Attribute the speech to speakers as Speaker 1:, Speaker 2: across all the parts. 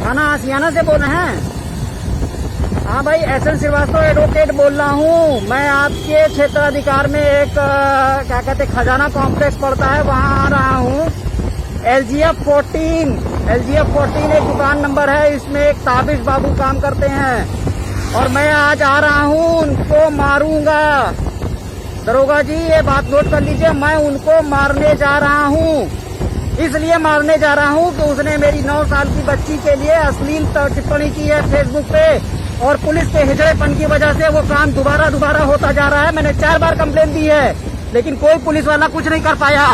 Speaker 1: थाना आसियाना से बोल रहे हैं? हाँ भाई, एसएन श्रीवास्तव एडवोकेट बोल रहा हूँ। मैं आपके क्षेत्राधिकार में एक क्या कहते खजाना कॉम्प्लेक्स पड़ता है, वहाँ आ रहा हूँ। LGF 14 एक दुकान नंबर है, इसमें एक ताबिश बाबू काम करते हैं और मैं आज आ रहा हूँ, उनको मारूंगा। दरोगा जी ये बात नोट कर लीजिए, मैं उनको मारने जा रहा हूँ। इसलिए मारने जा रहा हूँ कि उसने मेरी 9 साल की बच्ची के लिए अश्लील टिप्पणी की है फेसबुक पे और पुलिस के हिजड़ेपन की वजह से वो काम दोबारा होता जा रहा है। मैंने 4 बार कंप्लेन दी है, लेकिन कोई पुलिस वाला कुछ नहीं कर पाया।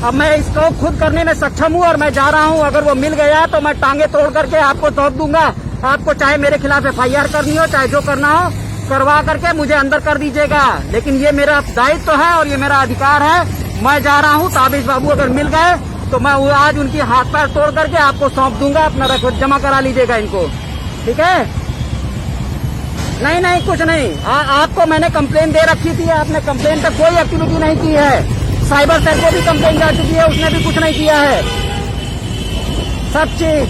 Speaker 1: अब मैं इसको खुद करने में सक्षम हूँ और मैं जा रहा हूँ। अगर वो मिल गया तो मैं टांगे तोड़ करके आपको सौंप दूंगा। आपको चाहे मेरे खिलाफ FIR करनी हो, चाहे जो करना हो करवा करके मुझे अंदर कर दीजिएगा, लेकिन ये मेरा दायित्व है और ये मेरा अधिकार है। मैं जा रहा हूँ। ताबिश बाबू अगर मिल गए तो मैं आज उनकी हाथ पैर तोड़ करके आपको सौंप दूंगा। अपना रिकॉर्ड जमा करा लीजिएगा इनको, ठीक है? नहीं कुछ नहीं। आपको मैंने कंप्लेन दे रखी थी, आपने कंप्लेन पे कोई एक्टिविटी नहीं की है। साइबर सेल को भी कंप्लेन जा चुकी है, उसने भी कुछ नहीं किया है। सब चीज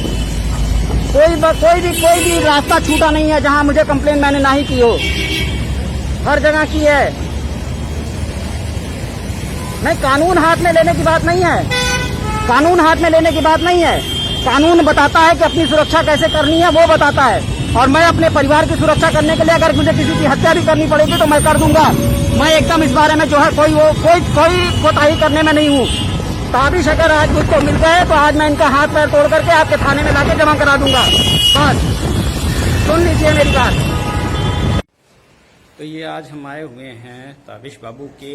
Speaker 1: कोई भी रास्ता छूटा नहीं है जहां मुझे कंप्लेन मैंने नहीं की हो, हर जगह की है। नहीं, कानून हाथ में लेने की बात नहीं है, कानून हाथ में लेने की बात नहीं है। कानून बताता है कि अपनी सुरक्षा कैसे करनी है, वो बताता है। और मैं अपने परिवार की सुरक्षा करने के लिए अगर मुझे किसी की हत्या भी करनी पड़ेगी तो मैं कर दूंगा। मैं एकदम इस बारे में जो है कोई कोताही करने में नहीं हूँ। ताबिश अगर आज मुझको मिल गए तो आज मैं इनका हाथ पैर तोड़ करके आपके थाने में लाके जमा करा दूंगा। बस सुन लीजिए मेरी बात।
Speaker 2: तो ये आज हम आए हुए हैं ताबिश बाबू के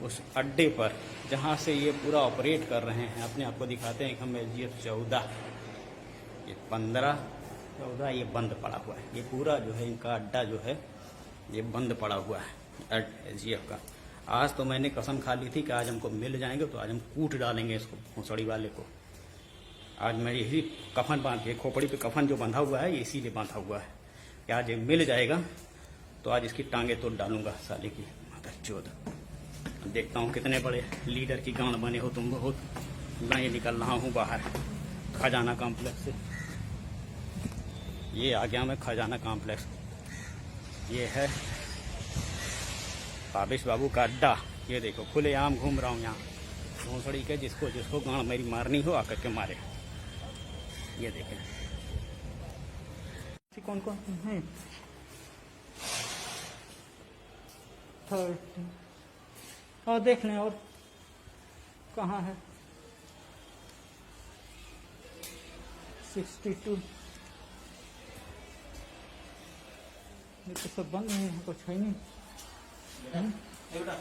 Speaker 2: उस अड्डे पर जहाँ से ये पूरा ऑपरेट कर रहे हैं। अपने आपको दिखाते हैं कि हम LGF 14 ये 15-14 ये बंद पड़ा हुआ है। ये पूरा जो है इनका अड्डा जो है ये बंद पड़ा हुआ है LGF का। आज तो मैंने कसम खा ली थी कि आज हमको मिल जाएंगे तो आज हम कूट डालेंगे इसको, भोसड़ी वाले को। आज मैं यही कफन बांध के, खोपड़ी पे कफन जो बंधा हुआ है ये इसीलिए बांधा हुआ है कि आज ये मिल जाएगा तो आज इसकी टांगे तोड़ डालूंगा साले की माता। देखता हूँ कितने बड़े लीडर की गांड बने हो तुम। बहुत मैं ये निकल रहा हूँ बाहर खजाना कॉम्प्लेक्स से। ये आ गया मैं खजाना कॉम्प्लेक्स। ये है ताबिश बाबू का अड्डा। ये देखो खुलेआम घूम रहा हूँ यहाँ भोसड़ी के। जिसको गांड मेरी मारनी हो आकर के मारे। ये देखें
Speaker 1: कौन कौन है। और देख लें और कहाँ है। 62 ये तो सब बंद है, कुछ है नहीं। बेटा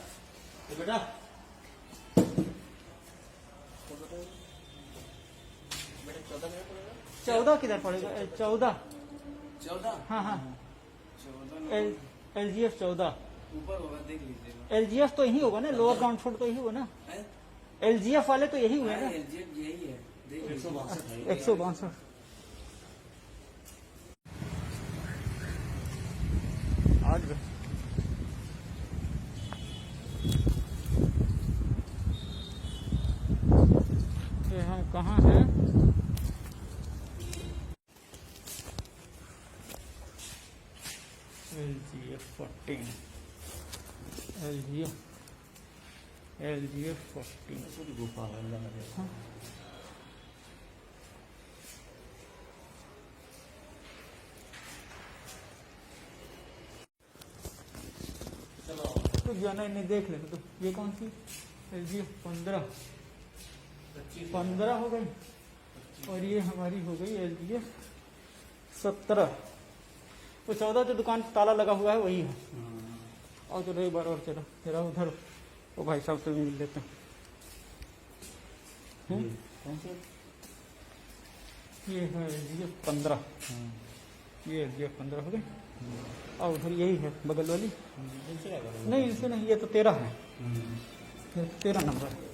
Speaker 1: 14 किधर पड़ेगा? 14 हाँ LGF 14
Speaker 3: ऊपर होगा, देख लीजिएगा।
Speaker 1: LGF तो यही होगा ना, लोअर ग्राउंड फ्लोर तो यही होगा ना। LGF वाले तो यही हुए ना।
Speaker 3: LGF यही है,
Speaker 1: 162 आज ये हम कहाँ हैं? LGF 14 LGF 14
Speaker 3: गुफा है।
Speaker 1: हाँ। तो जाना नहीं, देख ले। तो ये कौन सी LGF 15 हो गई और ये हमारी हो गई LGF 17। वो 14 जो दुकान ताला लगा हुआ है वही है। और चलो एक बार और चलो तेरा उधर वो भाई साहब से मिल लेते हैं। ये है LGF 15। ये LGF 15 हो गई और उधर यही है बगल वाली। नहीं इनसे नहीं, ये तो 13 है। ये 13 नंबर है।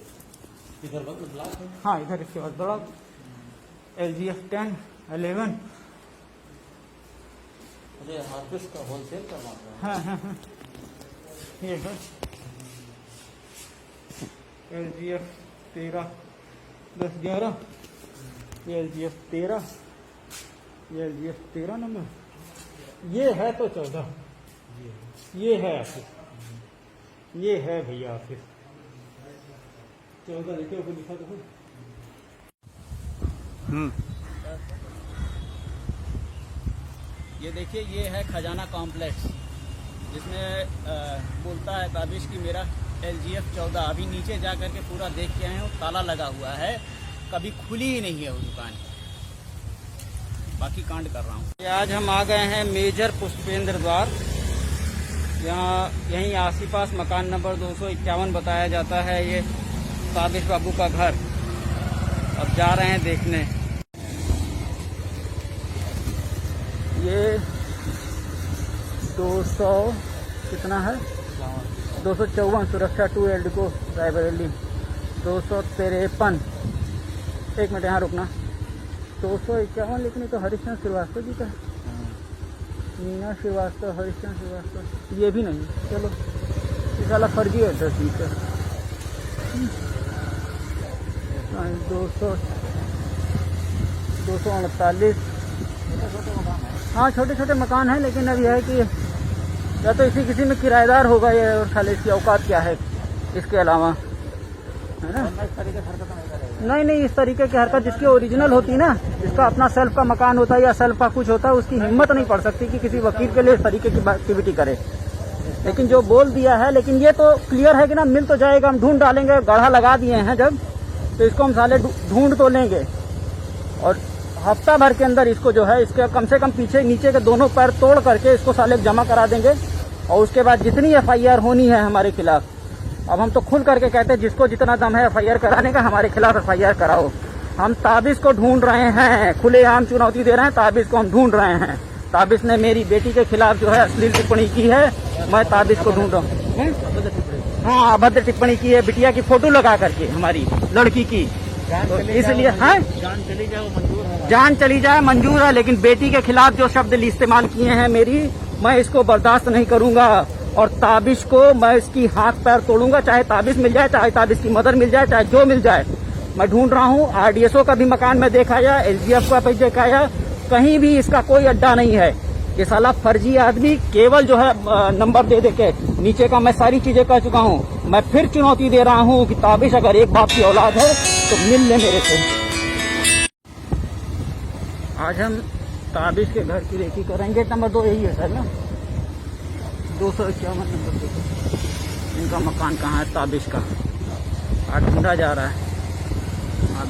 Speaker 3: इधर ब्लॉक है।
Speaker 1: हाँ इधर इसके बाद बड़ा LGF 10 11।
Speaker 3: अरे हार्वेस्ट का होलसेल का मामला है।
Speaker 1: हाँ ये है LGF 13 10 11। ये LGF 13 ये LGF 13 नंबर, ये है तो 14, ये है ऑफिस, ये है भैया ऑफिस 14 लिखे ऊपर लिखा तो।
Speaker 2: ये देखिए, ये है खजाना कॉम्प्लेक्स, जिसमें बोलता है ताबिश की मेरा LGF 14। अभी नीचे जा करके पूरा देख के आए हैं, ताला लगा हुआ है, कभी खुली ही नहीं है वो दुकान। बाकी कांड कर रहा हूँ। आज हम आ गए हैं मेजर पुष्पेंद्र द्वार। यहाँ यहीं आस-पास मकान नंबर 251 बताया जाता है ये ताबिश बाबू का घर। अब जा रहे हैं देखने।
Speaker 1: ये 200 कितना है, 254 सुरक्षा 2 एल्डिको रायबरेली, 253, एक मिनट यहाँ रुकना, 251, लेकिन ये तो हरिश्चंद्र श्रीवास्तव जी का है। मीना श्रीवास्तव, हरिश्चंद्र श्रीवास्तव, ये भी नहीं। चलो, ये साला फर्जी एड्रेस है। 238, हाँ छोटे छोटे मकान हैं, लेकिन अब यह है कि या तो इसी किसी में किराएदार होगा ये, और खाली इसकी औकात क्या है इसके अलावा, है ना। नहीं, इस तरीके की हरकत जिसकी ओरिजिनल होती ना, जिसका अपना सेल्फ का मकान होता है या सेल्फ का कुछ होता है, उसकी हिम्मत नहीं पड़ सकती कि किसी वकील के लिए इस तरीके की एक्टिविटी करे। लेकिन जो बोल दिया है, लेकिन ये तो क्लियर है कि ना मिल तो जाएगा, हम ढूंढ डालेंगे, गढ़ा लगा दिए हैं जब, तो इसको हम साले ढूंढ तो लेंगे, और हफ्ता भर के अंदर इसको जो है, इसके कम से कम पीछे नीचे के दोनों पैर तोड़ करके इसको साले जमा करा देंगे। और उसके बाद जितनी FIR होनी है हमारे खिलाफ, अब हम तो खुल करके कहते हैं जिसको जितना दम है FIR कराने का, हमारे खिलाफ FIR कराओ। हम ताबिश को ढूंढ रहे हैं, खुलेआम चुनौती दे रहे हैं, ताबिश को हम ढूंढ रहे हैं। ताबिश ने मेरी बेटी के खिलाफ जो है अश्लील टिप्पणी की है, मैं ताबिश को ढूंढ रहा हूँ। हाँ, अभद्र टिप्पणी की है, बिटिया की फोटो लगा करके, हमारी लड़की की। तो इसलिए हाँ, जान चली जाए मंजूर है, लेकिन बेटी के खिलाफ जो शब्द इस्तेमाल किए हैं मेरी, मैं इसको बर्दाश्त नहीं करूंगा। और ताबिश को मैं इसकी हाथ पैर तोड़ूंगा, चाहे ताबिश मिल जाए, चाहे ताबिश की मदर मिल जाए, चाहे जो मिल जाए। मैं ढूंढ रहा हूँ, RDSO का भी मकान में देखा या LGF का भी देखा या, कहीं भी इसका कोई अड्डा नहीं है। ये साला फर्जी आदमी केवल जो है नंबर दे के, नीचे का मैं सारी चीजें कह चुका हूँ। मैं फिर चुनौती दे रहा हूँ कि ताबिश अगर एक बाप की औलाद है तो मिल ले मेरे से। आज हम ताबिश के घर की रेकी करेंगे। नंबर 2 यही है सर ना, 251 नंबर 2। इनका मकान कहाँ है ताबिश का, आज ढूंढा जा रहा है।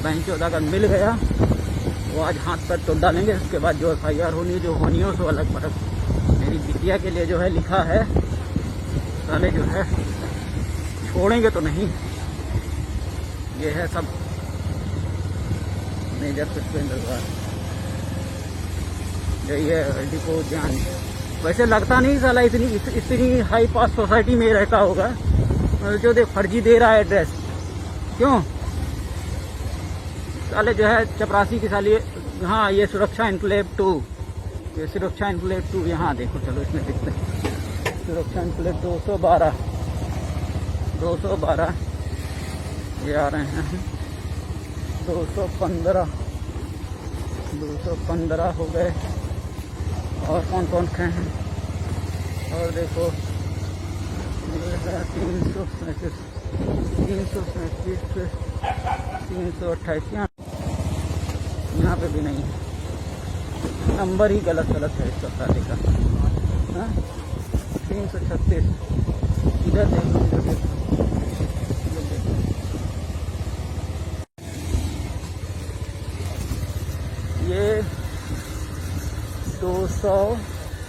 Speaker 1: बैंक चौदह अगर मिल गया वो आज हाथ पर तोड़ डालेंगे। उसके बाद जो FIR होनी जो होनी है उसको अलग परत। मेरी बिटिया के लिए जो है लिखा है, साले जो है छोड़ेंगे तो नहीं। ये है सब मेजर पुष्पेंद्र द्वार, यही है डिपो जान। वैसे लगता नहीं साला इतनी हाई पास सोसाइटी में रहता होगा, जो देख फर्जी दे रहा है एड्रेस। क्यों साले जो है चपरासी की साली। हाँ, ये सुरक्षा इनक्लेव 2, ये सुरक्षा इनक्लेव 2 यहाँ देखो, चलो इसमें देखते हैं। सुरक्षा इनक्लेव 212 ये आ रहे हैं। 215 हो गए। और कौन कौन से हैं, और देखो 337, 328, यहाँ पे भी नहीं, नंबर ही गलत है इसका साले का। 336 इधर देखो, ये 200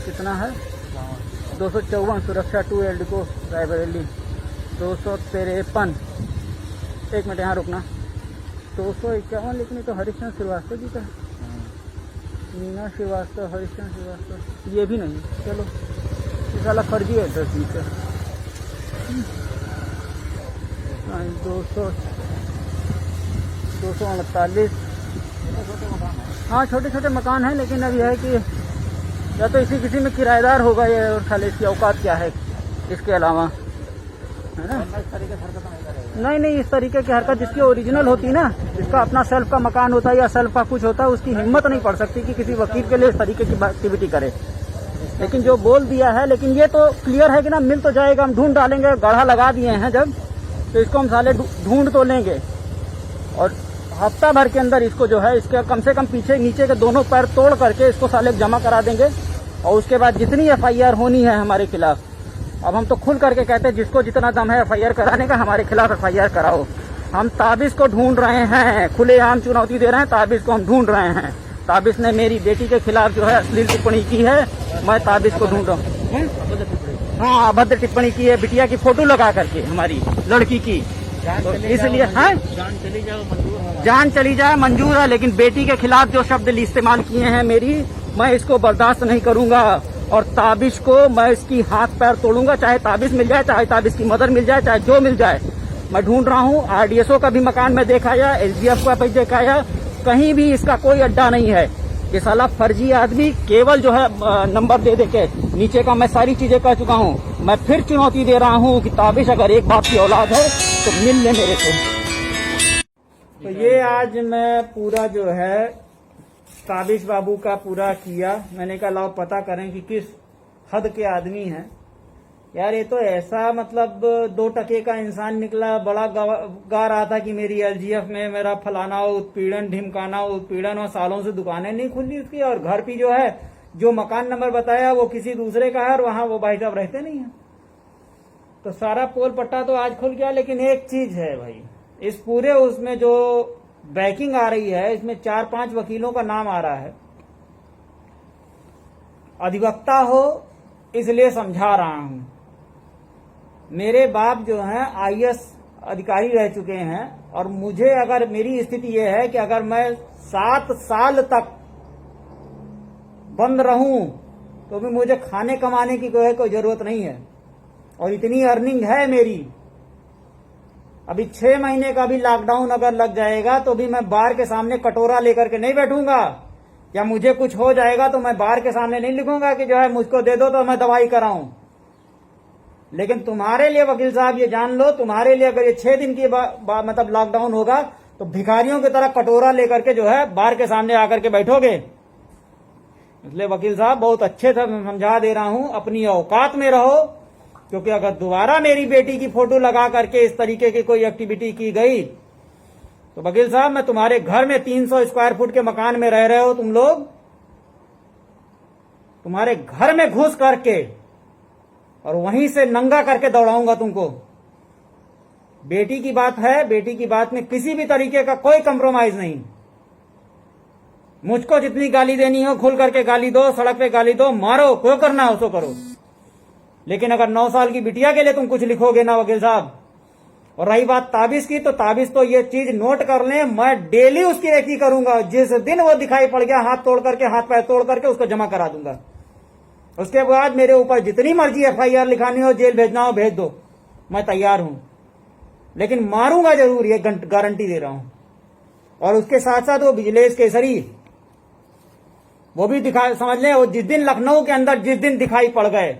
Speaker 1: कितना है, 254 सुरक्षा 2 एल्डिको रायबरेली, 253, एक मिनट यहाँ रुकना, 251, लेकिन ये तो हरिश्चंद्र श्रीवास्तव जी का है। मीना श्रीवास्तव, हरिश्चंद्र श्रीवास्तव, ये भी नहीं। चलो, ये साला फर्जी एड्रेस है। 239, हाँ छोटे छोटे मकान हैं, लेकिन अब यह है कि या तो इसी किसी में किराएदार होगा ये, और खाली इसकी औकात क्या है इसके अलावा, है ना। नहीं, इस तरीके की हरकत जिसकी ओरिजिनल होती ना, जिसका अपना सेल्फ का मकान होता है या सेल्फ का कुछ होता है, उसकी हिम्मत नहीं पड़ सकती कि किसी वकील के लिए इस तरीके की एक्टिविटी करे। लेकिन जो बोल दिया है, लेकिन ये तो क्लियर है कि ना मिल तो जाएगा, हम ढूंढ डालेंगे, गढ़ा लगा दिए हैं जब, तो इसको हम साले ढूंढ तो लेंगे और हफ्ता भर के अंदर इसको जो है, इसके कम से कम पीछे नीचे के दोनों पैर तोड़ करके इसको साले जमा करा देंगे। और उसके बाद जितनी FIR होनी है हमारे खिलाफ, अब हम तो खुल करके कहते हैं जिसको जितना दम है FIR कराने का, हमारे खिलाफ FIR कराओ। हम ताबिश को ढूंढ रहे हैं, खुलेआम चुनौती दे रहे हैं, ताबिश को हम ढूंढ रहे हैं। ताबिश ने मेरी बेटी के खिलाफ जो है अश्लील टिप्पणी की है, मैं ताबिश को ढूंढ रहा हूँ। हाँ, अभद्र टिप्पणी की है, बिटिया की फोटो लगा करके हमारी लड़की की, तो इसलिए हाँ, जान चली जाए मंजूर है, लेकिन बेटी के खिलाफ जो शब्द इस्तेमाल किए हैं मेरी, मैं इसको बर्दाश्त नहीं करूंगा। और ताबिश को मैं इसकी हाथ पैर तोड़ूंगा, चाहे ताबिश मिल जाए, चाहे ताबिश की मदर मिल जाए, चाहे जो मिल जाए। मैं ढूंढ रहा हूँ, RDSO का भी मकान में देखाया, LGF का भी देखाया, कहीं भी इसका कोई अड्डा नहीं है। ये साला फर्जी आदमी केवल जो है नंबर दे दे के, नीचे का मैं सारी चीजें कह चुका हूँ। मैं फिर चुनौती दे रहा हूँ कि ताबिश अगर एक बाप की औलाद है तो मिल ले मेरे से। तो ये आज मैं पूरा जो है ताबिश बाबू का पूरा किया। मैंने कहा लाओ पता करें कि किस हद के आदमी हैं यार। ये तो ऐसा मतलब 2 टके का इंसान निकला, बड़ा गा रहा था कि मेरी LGF में मेरा फलाना उत्पीड़न, ढिमकाना उत्पीड़न, और सालों से दुकानें नहीं खुली उसकी, और घर भी जो है जो मकान नंबर बताया वो किसी दूसरे का है, और वहां वो भाई साहब रहते नहीं है। तो सारा पोल पट्टा तो आज खुल गया। लेकिन एक चीज है भाई, इस पूरे उसमें जो बैकिंग आ रही है, इसमें 4-5 वकीलों का नाम आ रहा है। अधिवक्ता हो इसलिए समझा रहा हूं। मेरे बाप जो हैं IAS अधिकारी रह चुके हैं, और मुझे अगर मेरी स्थिति यह है कि अगर मैं 7 साल तक बंद रहूं तो भी मुझे खाने कमाने की कोई जरूरत नहीं है, और इतनी अर्निंग है मेरी। अभी 6 महीने का भी लॉकडाउन अगर लग जाएगा तो भी मैं बार के सामने कटोरा लेकर के नहीं बैठूंगा, या मुझे कुछ हो जाएगा तो मैं बार के सामने नहीं लिखूंगा कि जो है मुझको दे दो तो मैं दवाई कराऊं। लेकिन तुम्हारे लिए वकील साहब ये जान लो, तुम्हारे लिए अगर ये 6 दिन की मतलब लॉकडाउन होगा तो भिखारियों की तरह कटोरा लेकर के जो है बार के सामने आकर के बैठोगे। इसलिए वकील साहब बहुत अच्छे से समझा दे रहा हूं, अपनी औकात में रहो, क्योंकि अगर दोबारा मेरी बेटी की फोटो लगा करके इस तरीके की कोई एक्टिविटी की गई तो वकील साहब मैं तुम्हारे घर में 300 स्क्वायर फुट के मकान में रह रहे हो तुम लोग, तुम्हारे घर में घुस करके और वहीं से नंगा करके दौड़ाऊंगा तुमको। बेटी की बात है, बेटी की बात में किसी भी तरीके का कोई कंप्रोमाइज नहीं। मुझको जितनी गाली देनी हो खुल करके गाली दो, सड़क पे गाली दो, मारो, क्यों करना हो सो करो। लेकिन अगर 9 साल की बिटिया के लिए तुम कुछ लिखोगे ना वकील साहब, और रही बात ताबिश की, तो ताबिश तो ये चीज नोट कर लें, मैं डेली उसकी रेकी करूंगा। जिस दिन वो दिखाई पड़ गया हाथ तोड़ करके, हाथ पैर तोड़ करके उसको जमा करा दूंगा। उसके बाद मेरे ऊपर जितनी मर्जी FIR लिखानी हो, जेल भेजना हो भेज दो, मैं तैयार हूं। लेकिन मारूंगा जरूर, ये गारंटी दे रहा हूं। और उसके साथ साथ वो विजिलेंस केसरी वो भी दिखा, समझ लें, वो जिस दिन लखनऊ के अंदर जिस दिन दिखाई पड़ गए